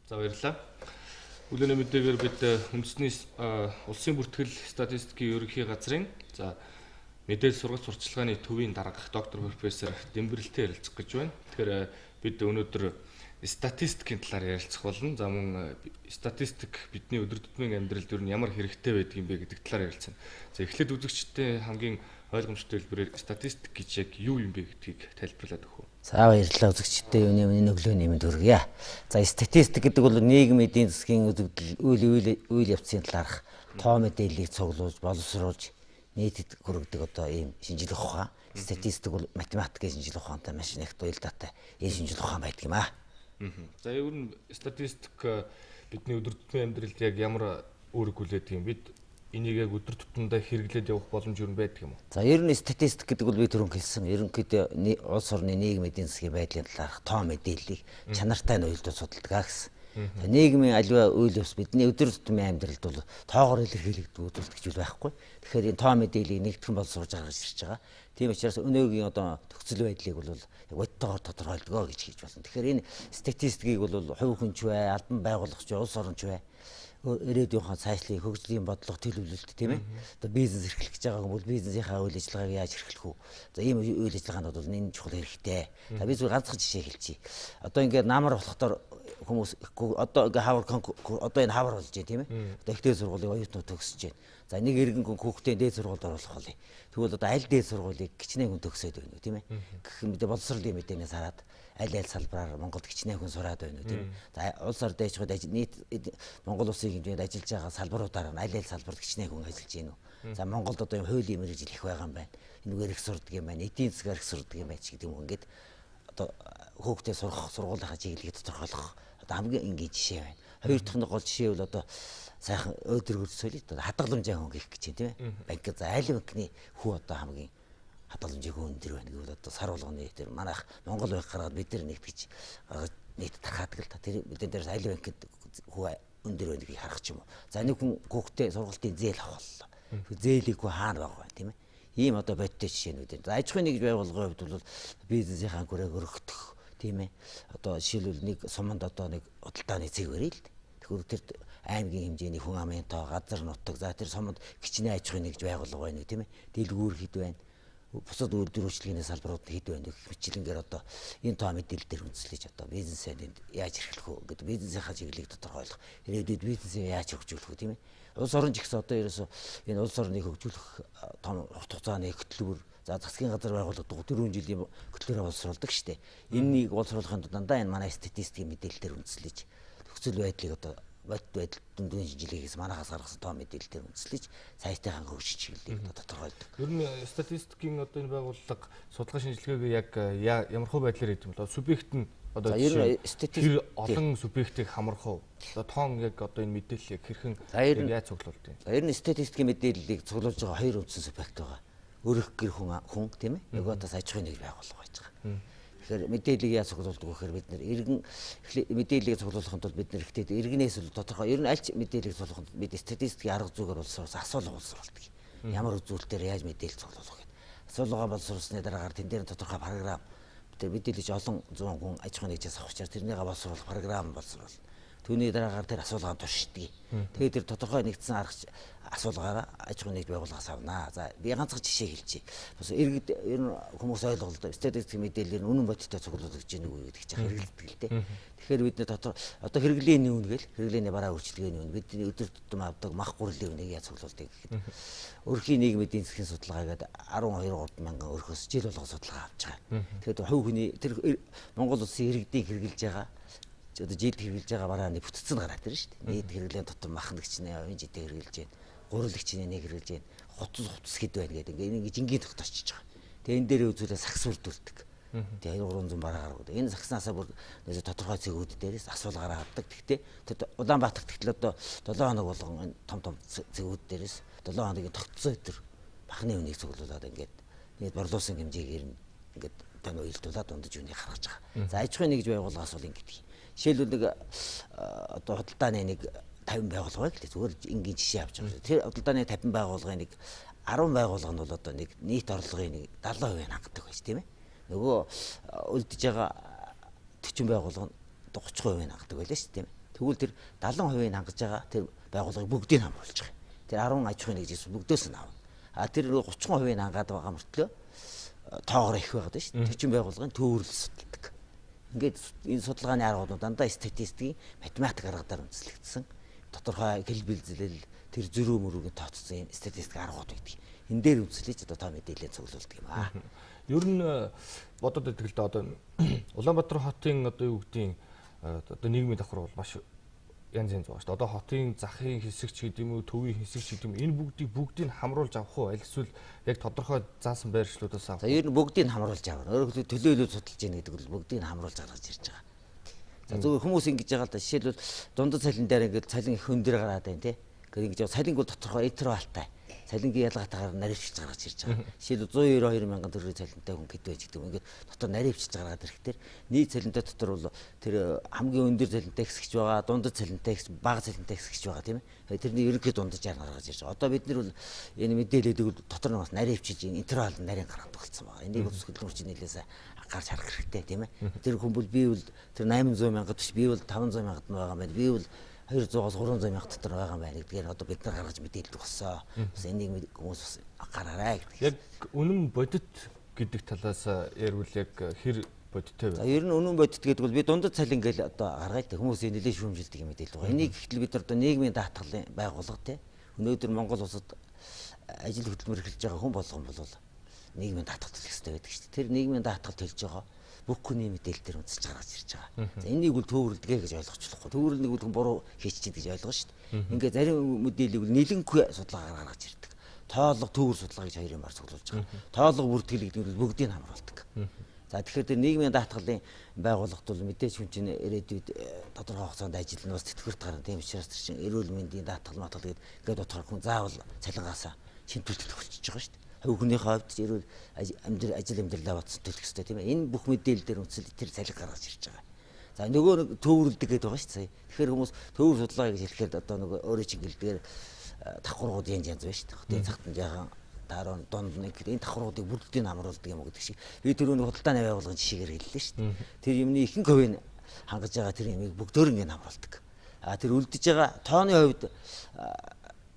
За баярлалаа. Өглөөний мэдээгээр бид үндэсний улсын бүртгэл статистикийн ерөнхий газрын мэдээлэл сургалт сурталчилгааны төвийн дарга доктор профессор Дэмбэрэлтэй ярилцах гэж байна. Тэгэхээр бид өнөөдөр статистикийн талаар ярилцах болно. За мөн статистик бидний өдөр тутмын амьдралд ер нь ямар хэрэгтэй байдаг юм бэ гэдэг талаар ярилцсан. За эхлээд үзэгчдийн хамгийн ойлгомжтой хэлбэрээр статистик гэж яг юу юм бэ гэдгийг тайлбарлаад өгөх үү. За баярлалаа үзэгчдээ өнөөний өглөөний мэнд хүргье. За статистик гэдэг бол нийгмийн эдийн засгийн үзэгдэл үйл явцын талаарх тоо мэдээллийг цуглуулж, боловсруулж нийтэд хүргэдэг одоо ийм шинжилгээ ухаан. Статистик бол математикийн шинжилгээ ухаантай маш их уялдаатай ийм шинжилгээ ухаан байдаг юм аа. За ер нь статистик бидний өдөр тутмын амьдралд яг ямар үүрэг хүлээдэг юм бид энийг яг өдөр тутамдаа хэрэглээд явах боломж юу байдаг юм уу? За ер нь статистик гэдэг бол би түрүүн хэлсэн ерөнхийдөө улс орны нийгмийн эдийн засгийн байдлын талаарх тоо мэдээллийг чанартай нь уялдуулж судалдаг гэсэн. За нийгмийн аливаа үйл явц бидний өдөр тутмын амьдралд бол тоогоор илэрхийлэгддэг үзүүлэлт гэж байхгүй. Тэгэхээр энэ тоо мэдээллийг нэгтгэн боловсруулж гаргаж ирж байгаа. Тийм учраас өнөөгийн одоо төгсөл байдлыг бол яг бодтойгоор тодорхойлдог гэж хэлж болно. Тэгэхээр энэ статистикийг бол хувь хүнч бай, албан байгуулагч бай, улс оронч бай ирээдүйнхаа сайжлын хөгжлийн бодлого төлөвлөлт тийм ээ. Одоо бизнес эрхлэх гэж байгаа хүн бол бизнесийнхаа үйл ажиллагааг яаж эрхлэх үү? За ийм үйл ажиллагаанууд бол энэ чухал хэрэгтэй. За би зөв ганцхан жишээ хэлчихье. Одоо ингээд намар болохдоор хүмүүс одоо ингээд одоо энэ хавар болж байна тийм ээ. Одоо ихтэй сургуулийн оюутнууд төгсөж байна. За нэг иргэн хүн хүүхдээ дээд сургуульд оруулах болъё. Тэгвэл одоо аль дээд сургуулийг гिचнээ хүн төгсөөд байна уу тийм ээ. Гэх мэт боловсролын мэдээнээс хараад аль салбараар Монголд гिचнээ хүн сураад байна уу тийм ээ. За улс орд дэжгүүд нийт Монгол улсын хэмжээнд ажиллаж байгаа салбаруудаар аль салбарт гिचнээ хүн ажиллаж байна уу. За Монголд одоо юм хуулийн мэргэжил их байгаа юм байна. Энэгээр их сурдаг юм байна. Эдийн засгаар их сурдаг юм байна ч гэдэг юм ингээд одоо хүүхдээ сурах сургуулийнхаа чиглэлийг тодорхойлох одоо хамгийн энгийн жишээ байна. Хоёр дахь нь гол жишээ бол одоо сайхан өөдрөг үлсэлээ одоо хадгаламжаа хүн гэх гэж байна тийм ээ. Банк за аль банкны хүү одоо хамгийн хадгаламжийн хүн өндөр байна гэвэл одоо сар болгоны тэр манайх Монгол банк гаргаад бид нар нэгтгэж нийт тархаадаг л та тэр бид дээрээс аль банкд хүү өндөр байна гэдгийг харах ч юм уу. За нэг хүн хүүхдээ сургалтын зээл авах боллоо. Зээлийг хүү хаана байгаа вэ тийм ээ. Ийм одоо бодтой жишээнүүд байна. За аж ахуйн нэгж байгууллагын хувьд бол бизнесийн хангуурыг өргөдөх тийм ээ. Одоо жишээлбэл нэг суманд одоо нэг худалдааны цэг барья л. Тэгэхээр тэр аймгийн хэмжээний хүн амын тоо, газар нутаг, за тэр суманд гिचнээ аж ахуйн нэгж байгууллага байна тийм ээ. Дэлгүүр хэд байна. Бусад үйлдвэрчлэгийн салбарууд хэд байна гэх мэтлэнгээр одоо энэ тоо мэдээлэл дээр үндэслэж одоо бизнесээ яаж эрхлэх вэ гэдэг бизнесийнхаа чиглэлийг тодорхойлох. Ирээдүйд бизнесээ яаж хөгжүүлэх вэ тийм ээ. Улс орон ч гэсэн одоо ерөөсөө энэ улс орныг хөгжүүлэх том хугацааны хөтөлбөр за засгийн газар байгуулагддаг 4 жилийн хөтөлбөрөөр боловсруулдаг шүү дээ. Энэнийг боловсруулахын тулд дандаа энэ манай статистикийн мэдээлэл дээр үндэслэж төгсөл байдлыг одоо бодит байдал дүндэн шинжилгээгээс манахаас гаргасан тоо мэдээлэл дээр үндэслэж сайтынхаа хөгжиж чиглэлийг тодорхойлдог. Ер нь статистикийн одоо энэ байгууллага судалгаа шинжилгээг яг ямар хөө байдлаар хийдэг юм бэ? Субъект нь одоо статистик олон субъектыг хамрах уу? Одоо тоон яг одоо энэ мэдээллийг хэрхэн яаж цуглуулдаг юм? За ер нь статистикийн мэдээллийг цуглуулж байгаа хоёр үндсэн субъект байгаа. Өрөх гэр хүн тийм ээ. Нөгөө одоо аж ахуйн нэг байгууллага байж байгаа. Тэгэхээр мэдээллийг яаж цуглуулдаг вэ гэхээр бид нэр иргэн мэдээллийг цуглуулахын тулд бид нэр ихтэй иргэнээс л тодорхой ер нь аль мэдээллийг цуглуулахын бид статистикийн арга зүйгээр асуулга боловсруулдаг. Ямар үзүүлэлтээр яаж мэдээлэл цуглуулах гэдэг. Асуулга боловсруулсны дараагаар тэн дээр тодорхой програм тэр мэдээлэлж олон зуун хүн аж ахуйн нэгжээс авах учраас тэрнийг боловсруулах програм боловсруулна. Түүний дараагаар тэр асуулгаанд туршдаг. Тэгээд тэр тодорхой нэгдсэн арга асуулгаараа аж ахуйн нэгж байгууллагаас авнаа. За би ганцхан жишээ хэлчихье. Бас иргэд ер нь хүмүүс ойлголоо. Статистикийн мэдээлэл нь үнэн бодиттой цуглуулж гэнэ үү гэдэг чинь хэрэгэлдэг л дээ. Тэгэхээр бид одоо хэрэглээний үн гэл хэрэглээний бараа үйлчилгээний үн бидний өдөр тутам авдаг мах гурилын үнийг яаж цуглуулдаг гэхэд өрхийн нийгмийн эдийн засгийн судалгаагээд 12 мянган өрхөөс жил болго судалгаа авч байгаа. Тэгэхээр хувь хүний тэр Монгол улсын иргэдийг хэрэгжилж байгаа одоо жилд хэрэгжилж байгаа барааны бүтцэн гараад ирнэ шүү дээ. Нийт хэрэглээний дотор мах нэгчнээ овын жилдээ хэрэгжилж байна. Гурилэгчний нэг хэрэгжилж байна. Хувцас хэд байна гэдэг ингээд жингийн тогтоочж байгаа. Тэгээ энэ дээр үзүүлээ сагс бүрдүүлдэг. Тэгээ 300 бараа гаргадаг. Энэ сагснаасаа бүр тодорхой цэгүүд дээрээс асуулгаараа авдаг. Гэхдээ Улаанбаатарт гэтэл одоо 7 хоног болгон том цэгүүд дээрээс 7 хоногийн тогтцоо өдр бахны үнийг цуглуулад ингээд нийт борлуулсан хэмжээгээр ингээд тань уялдуулаад дундаж үнийг гаргаж байгаа. За аж ахуйн нэгж байгууллагаас бол ингээд жишээлбэл нэг одоо худалдааны нэг 50 байгууллага гэх зүгээр энгийн жишээ авч байгаа. Тэр худалдааны 50 байгууллагын нэг 10 байгууллага нь бол одоо нэг нийт орлогын нэг 70% хангадаг байж тийм ээ. Нөгөө үлдэж байгаа 40 байгууллага нь 30% хангадаг байлаа шүү тийм ээ. Тэгвэл тэр 70% хангаж байгаа тэр байгууллагыг бүгдийг хамруулж байгаа. Тэр 10 аж ахуйн нэгжээс бүгдөөс нь авна. А тэр 30% хангаад байгаа мөртлөө тоогоор их байгаад шүү дээ. Тэр чинь байгууллагын төвөрлөл судалдаг. Ингээд энэ судалгааны аргууд дандаа статистикийн математик аргаар үндэслэгдсэн. Тодорхой хэл бэлзэл тэр зөрүү мөрөгийн тооцсон статистик аргууд байдаг. Энэ дээр үндэслэж одоо та мэдээлэл цуглуулдаг юм аа. Ер нь бодоод байдаг л да одоо Улаанбаатар хотын одоо юу гэдгийг одоо нийгмийн давхар бол маш янз янз байгаа шүү дээ. Одоо хотын захын хэсэгч гэдэг юм уу, төвийн хэсэгч гэдэг юм энэ бүгдийг хамруулж авах уу? Аль эсвэл яг тодорхой заасан байршлуудаас авах. За ер нь бүгдийг хамруулж авна. Өөрөөр хэлбэл төлөөлөл судалж яах гэдэг бол бүгдийг хамруулж гаргаж ирж байгаа. За зөвхөн хүмүүс ингэж байгаа л да. Жишээлбэл дундад цалин дээр ингээд цалин их өндөр гараад байна тий. Гэхдээ ингэж цалинг бол тодорхой интервалтай. Цалингийн ялгаатайгаар наривчилж гаргаж ирж байгаа. Жишээлбэл 192 мянган төгрөгийн цалинтай хүн хэд байж гэдэг юм. Ингээд дотор наривчилж гаргаад ирэхдээ нийт цалинтай дотор бол тэр хамгийн өндөр цалинтай хэсэгч байгаа, дундад цалинтай хэсэг, бага цалинтай хэсэгч байгаа тийм ээ. Тэрний ерөнхий дундаж гаргаж ирж байгаа. Одоо бид нар бол энэ мэдээлэлийг дотор нь бас наривчилж интервал нарийн гаргадаг болсон байгаа. Энийг бас хөдөлмөрчийн нийлээс гарч харах хэрэгтэй тийм ээ. Тэр хүн бол би бол тэр 800 мянгад биш би бол 500 мянгад нь байгаа юм байна. Би бол 200-аас 300 мянга дотор байгаа юм байна гэдгээр одоо бид нар гаргаж мэдээлдэг болсон. Бас энийг хүмүүс бас гараарай гэдэг. Яг үнэн бодит гэдэг талаас ярил яг хэр бодиттой вэ? За ер нь үнэн бодит гэдэг бол би дундад цалин гээл одоо гаргая л хүмүүсийн нэлээд шүүмжилдэг мэдээлэл байгаа. Энийг ихтэл бид нар одоо нийгмийн даатгалын байгууллага тий. Өнөөдөр Монгол улсад ажил хөдөлмөр эхэлж байгаа хүн болгон бол нийгмийн даатгал төлөх хэрэгтэй байдаг шүү дээ. Тэр нийгмийн даатгал төлж байгаа бүх хүний мэдээлэл дээр үндэслэж гаргаж ирж байгаа. За энийг бол төвөрлөдгөө гэж ойлгочихлохгүй. Төвөрлөнийг бол буруу хийчихдэг гэж ойлгоо шүү дээ. Ингээ зарим мэдээллийг бол нийлэнгүй судалгаа гаргаж ирдэг. Тоолго төвөр судалгаа гэж хоёрын бар цуглуулж байгаа. Тоолго бүртгэл гэдэг нь бүгдийг хамруулдаг. За тэгэхээр тэр нийгмийн даатгалын байгууллагт бол мэдээж хүн чинь ирээдүйд тодорхой хугацаанд ажиллана бас тэтгэврт гарна. Тийм учраас тэр чинь эрүүл мэндийн даатгал матгал гэдэг ингээд бодохоор хүн заавал цалингаасаа шимтүүлдэг болчихж байгаа шүү дээ. Хүүхнийхээ хувьд эрүүл ажил амьдралаа батсан төлөх хэрэгтэй тийм ээ. Энэ бүх мэдээлэл дээр үндэслэл тэр цалин гаргаж ирж байгаа. За нөгөө нэг төвөрлөдөг гэдэг байгаа шүү дээ. Тэгэхээр хүмүүс төвөр судалгаа гэж хэлэхэд одоо нөгөө өөрөө чинь гэлдгээр давхаргууд янз янз байна шүү дээ. Тэгээ цагт нь яахан дараа донд нэг энэ давхаргуудыг бүгдийг хамруулдаг юм уу гэдэг шиг. Би түрүүний худалдааны байгууллагын жишээгээр хэллээ шүү дээ. Тэр юмны ихэнх хувийг хангаж байгаа тэр юмыг бүгдөө ингэ хамруулдаг. А тэр үлдэж байгаа тооны хувьд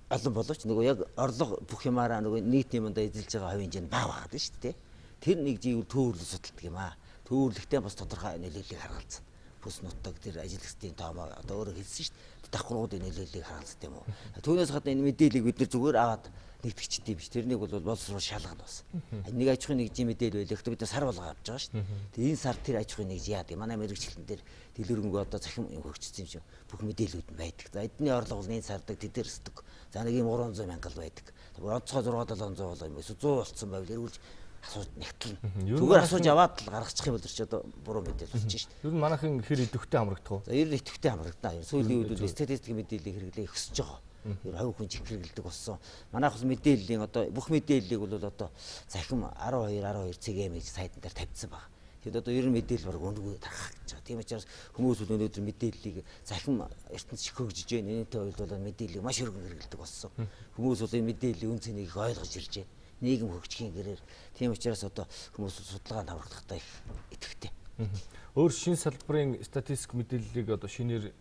олон боловч нөгөө яг орлого бүх юмараа нөгөө нийт юмдаа эзэлж байгаа хувийн хэмжээ нь бага байгаад байна шүү дээ. Тэр нэг жийг төвөрлөж судалдаг юм аа. Төвөрлөхтэй бас тодорхой нөлөөллийг харгалзсан. Бүс нутаг тэр ажилчдын тоомоо одоо өөрөө хэлсэн шүү дээ. Давхаргуудын нөлөөллийг харгалзсан юм уу. Түүнээс гадна энэ мэдээллийг бид нар зүгээр аваад нэгтгэжтэй биш. Тэрнийг бол боловсрол шалгана бас. Нэг аж ахуйн нэгжийн мэдээлэл байлаа. Гэхдээ бид нар сар болго авч байгаа шүү дээ. Тэгээ энэ сар тэр аж ахуйн нэгж яад юм. Манай мэрэгчлэн дээр дэлгэрэнгүй одоо захим хөгжсөн юм шиг бүх мэдээллүүд нь байдаг. За эдний орлого бол энэ сардаг тэдэрсдэг. За нэг юм 300 мянга л байдаг. Онцгой 6-700 болоо юм эсвэл 100 болцсон байвал эргүүлж асууж нэгтлэн. Зүгээр асууж аваад л гаргачих юм бол ч одоо буруу мэдээлэл болчих шүү дээ. Ер нь манайхын хэр идэвхтэй хамрагдах уу? За ер нь идэвхтэй хамрагдана. Сүүлийн үеүүд статистикийн мэдээллийг хэрэглээ өсөж байгаа. Ер нь 20% чих хэрэглэдэг болсон. Манайх бас мэдээллийн одоо бүх мэдээллийг бол одоо захим 12 CGM гэж сайдан дээр тавьсан байна. Тэгэд одоо ер нь мэдээлэл баг өнгөө тархах гэж байгаа. Тийм учраас хүмүүс өнөөдөр мэдээллийг захим ертөнц шиг хөгжиж байна. Энэтэй уялдуулаад мэдээллийг маш өргөн хэрэглэдэг болсон. Хүмүүс бол энэ мэдээллийн үн цэнийг ойлгож ирж байна. Нийгэм хөгжихийн гэрээр. Тийм учраас одоо хүмүүс судалгаанд хамрагдахтай их идэвхтэй. Өөр шин салбарын статистик мэдээллийг одоо шинээр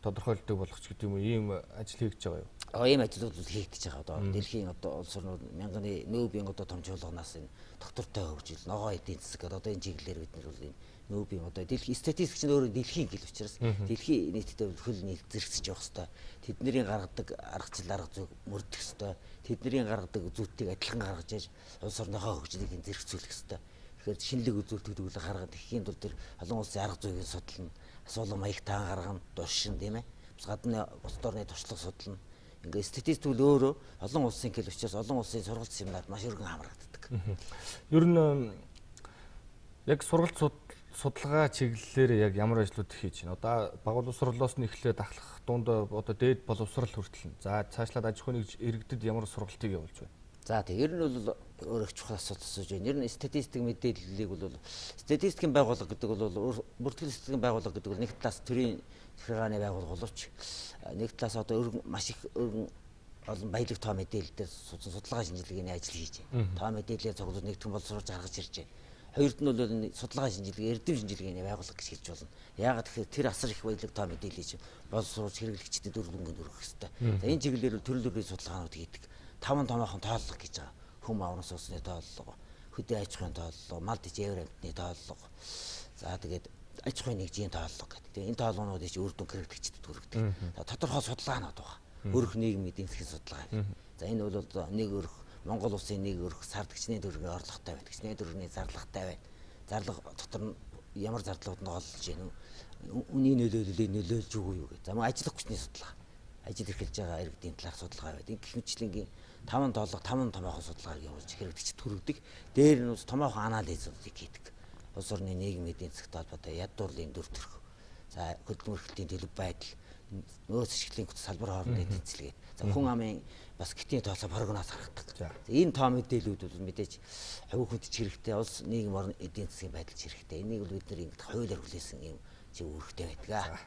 тодорхойлдог болгоч гэдэг юм уу ийм ажил хийж байгаа юу? Ийм ажлууд бол хийгдэж байгаа. Одоо дэлхийн одоо улс орнууд мянганы нөөбийн одоо том чуулганаас энэ доктортой хөгжил, ногоо эдийн засаг гэдэг одоо энэ чиглэлээр бид нар бол энэ нөөбийн одоо дэлхийн статистикч нь өөрөө дэлхийн гэл учраас дэлхийн нийтдээ хөл нийт зэрэгсэж явах хэрэгтэй. Тэдний гаргадаг аргачлал арга зүйг мөрдөх хэрэгтэй. Тэдний гаргадаг зүйтийг адилхан гаргаж яаж улс орныхоо хөгжлийг зэрэгцүүлэх хэрэгтэй. Тэгэхээр шинэлэг үзүүлэлтүүдийг гаргаад ихийн тулд тэр олон улсын арга зүйг судална. Асуулан маяг таан гаргана, дуршин тийм ээ. Бас гадны улс орны туршлага судална. Ингээ статистик бол өөрөө олон улсын хэл учраас олон улсын сургалт семинарт маш өргөн хамрагддаг. Ер нь яг сургалт судалгаа чиглэлээр яг ямар ажлууд хийж байна? Одоо боловсролоос нь эхлээд ахлах дунд одоо дээд боловсрол хүртэл. За цаашлаад аж ахуйн иргэдэд ямар сургалтыг явуулж байна? За тийм ер нь бол өөрөө чухал асуудал асууж байна. Ер нь статистик мэдээллийг бол статистикийн байгууллага гэдэг бол бүртгэл статистикийн байгууллага гэдэг бол нэг талаас төрийн захиргааны байгууллага боловч нэг талаас одоо маш их өргөн олон баялаг тоо мэдээлэл дээр судалгаа шинжилгээний ажил хийж байна. Тоо мэдээлэлээр цуглуулж нэгтгэн боловсруулж гаргаж ирж байна. Хоёрт нь бол судалгаа шинжилгээ, эрдэм шинжилгээний байгууллага гэж хэлж болно. Яагаад тэгэхээр тэр асар их баялаг тоо мэдээлэл чинь боловсруулж хэрэглэгчдэд өргөнгөнд өргөх хэрэгтэй. За энэ чиглэлээр төрөл бүрийн судалгаанууд хийдэг. 5 томоохон тооллого гэж байгаа. Хүм аврас усны тооллого, хөдөө аж ахуйн тооллого, мал дэжээр амтны тооллого. За тэгээд аж ахуйн нэгжийн тооллого гэдэг. Тэгээ энэ тоолгоонуудыг чи үр дүн хэрэглэгчдэд хүргэдэг. Тодорхой судалгаанууд байгаа. Өрх нийгмийн эдийн засгийн судалгаа. За энэ бол нэг өрх Монгол улсын нэг өрх сардагчны төргийн орлоготой байна. Гчний төргийн зарлагтай байна. Зарлага дотор нь ямар зардлууд нь олж гин үнийн нөлөөлж үгүй юу гэдэг. За мөн ажиллах хүчний судалгаа. Ажил эрхэлж байгаа иргэдийн талаарх судалгаа байдаг. Гэх мэтлэнгийн 5 тооллого 5 томоохон судалгааг явуулж хэрэглэгчд хүргэдэг. Дээр нь бас томоохон анализуудыг хийдэг. Улс орны нийгмийн эдийн засгийн холбоотой ядуурлын дүр төрх. За хөдөлмөр эрхлэлийн төлөв байдал, нөөц ашиглалын салбар хоорондын тэнцэлгээд. За хүн амын бас гитийн тооцоо прогноз гаргадаг. За энэ тоо мэдээлүүд бол мэдээж хувь хүнд ч хэрэгтэй, улс нийгэм орон эдийн засгийн байдал ч хэрэгтэй. Энийг бол бид нар ингэ хуулиар хүлээсэн юм чи үүрэгтэй байдаг.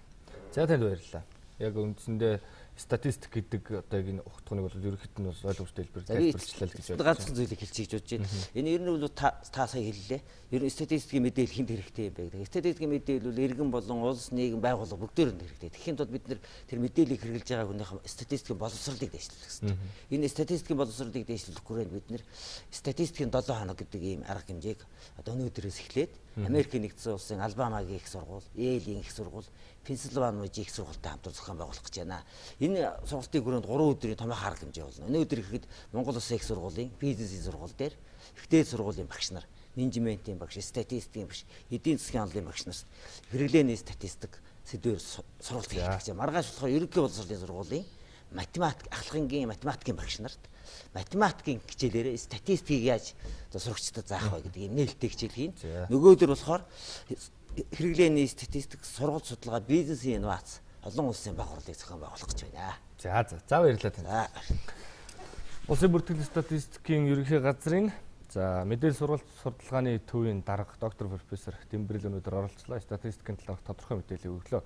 За танд баярлалаа. Яг үндсэндээ статистик гэдэг одоо энэ ухтгыг бол ерөнхийд нь бол ойлгомжтой хэлбэр тайлбарлалаа гэж байна. Ганцхан зүйлийг хэлчихэж бодож байна. Энэ ер нь бол та сая хэллээ. Ер нь статистикийн мэдээлэл хинт хэрэгтэй юм бэ гэдэг. Статистикийн мэдээлэл бол иргэн болон улс нийгэм байгууллага бүгдээр нь хэрэгтэй. Тэгэхийн тулд бид нэр тэр мэдээллийг хэрэгжилж байгаа хүнийхээ статистикийн боловсролыг дэвшлэх хэрэгтэй. Энэ статистикийн боловсролыг дэвшлэх хүрээнд бид нэр статистикийн 7 хоног гэдэг ийм арга хэмжээг одоо өнөөдрөөс эхлээд Америкийн нэгдсэн улсын Алабамагийн их сургууль, Йелийн их сургууль, Пенсильвани их сургуультай хамтар зохион байгуулах гэж байна. Энэ сургалтын хүрээнд 3 өдрийн томоохон арга хэмжээ болно. Өнөөдөр ихэд Монгол Улсын их сургуулийн бизнесийн сургууль дээр ихтэй сургуулийн багш нар, менежментийн багш, статистикийн багш, эдийн засгийн онлын багш нарт хэрэглээний статистик сэдвээр сургалт хийдэг гэж. Маргааш болохоор ерөнхий боловсролын сургуулийн математик, ахлагынгийн математикийн багш нарт математикийн хичээлээр статистикийг яаж сурагчдад заах вэ гэдэг ийм нээлттэй хичээл хийн. Нөгөөдөр болохоор хэрэглээний статистик, сургалт судалгаа, бизнесийн инновац, олон улсын байгууллагыг зохион байгуулах гэж байна. За баярлалаа танд. Улсын бүртгэл статистикийн ерөнхий газрын за мэдээлэл сургалт судалгааны төвийн дарга доктор профессор Дэмбэрэл өнөөдөр оролцлоо. Статистикийн талаарх тодорхой мэдээлэл өглөө.